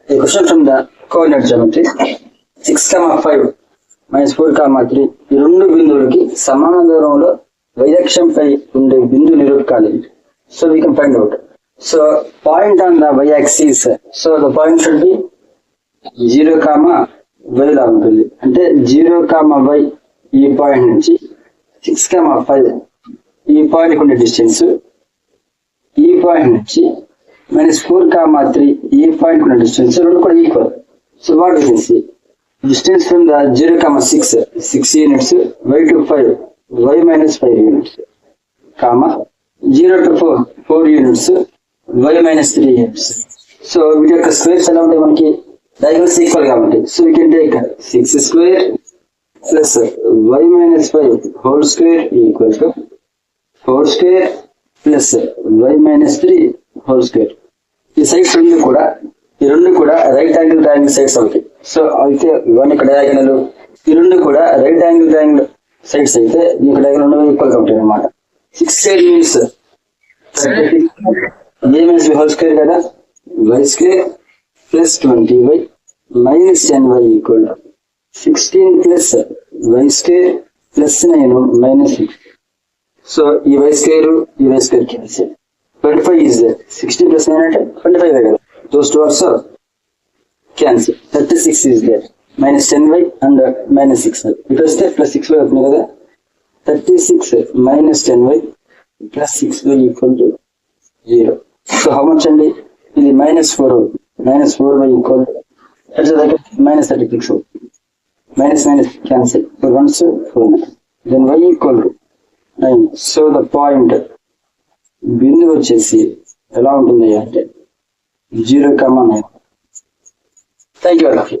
A question from the coordinate geometry. 6,5 minus 4,3 ఈ రెండు బిందువులకి సమాన దూరంలో వైదక్షంపై ఉండే బిందు నిరూపకాలు. So we can find out. So point on the y-axis. So the point should be 0, y లా ఉంటుంది. అంటే 0, y ఈ పాయింట్ నుంచి 6,5 ఈ పాయింట్ ఉండే డిస్టెన్స్, ఈ పాయింట్ నుంచి -4, 3 ఈ పాయింట్ ఉన్న డిస్టెన్స్ రెండు కూడా equal. So what we can see distance from the 0, 6 units, y to 5, y minus 5 units, 0 to 4 units, y minus 3 units. So వీటి యొక్క స్క్వేర్స్ ఎలా ఉంటాయి, మనకి డయాగోనల్స్ ఈక్వల్ గా ఉంటాయి. So we can take 6 square plus y minus 5 whole square equal to 4 square plus y minus 3 whole square. ఈ sides రెండు కూడా రైట్ యాంగిల్ ట్రయాంగిల్ సైడ్స్ అవుతాయి. సో అయితే ఇవన్నీ ఇక్కడ డయాగనల్, ఈ రెండు కూడా రైట్ యాంగిల్ ట్రయాంగిల్ సైడ్స్ అయితే ఇక్కడ డయాగనల్ ఈక్వల్ గా ఉంటాయి అన్నమాట. 6 square means a minus b whole square కదా, y square plus 20y minus 10y equal to 16 plus y square plus 9 minus 6. So ఈ y square cancel. 25 is there. 16 plus 9 అంటే 25 కదా. Those two also cancel. 36 is there. Minus 10y and minus 6y. It was there plus 6y అవుతుంది కదా. 36 minus 10y plus 6y equal to 0. So how much అండి? ఇది -4 అవుతుంది. -4y equal to minus 36 అవుతుంది. Minus cancel. So 1 so 4. Then y equal to 9. So the point బిందువు వచ్చేసి ఎలా ఉంటుంది అంటే 0, 9. Thank you all of you.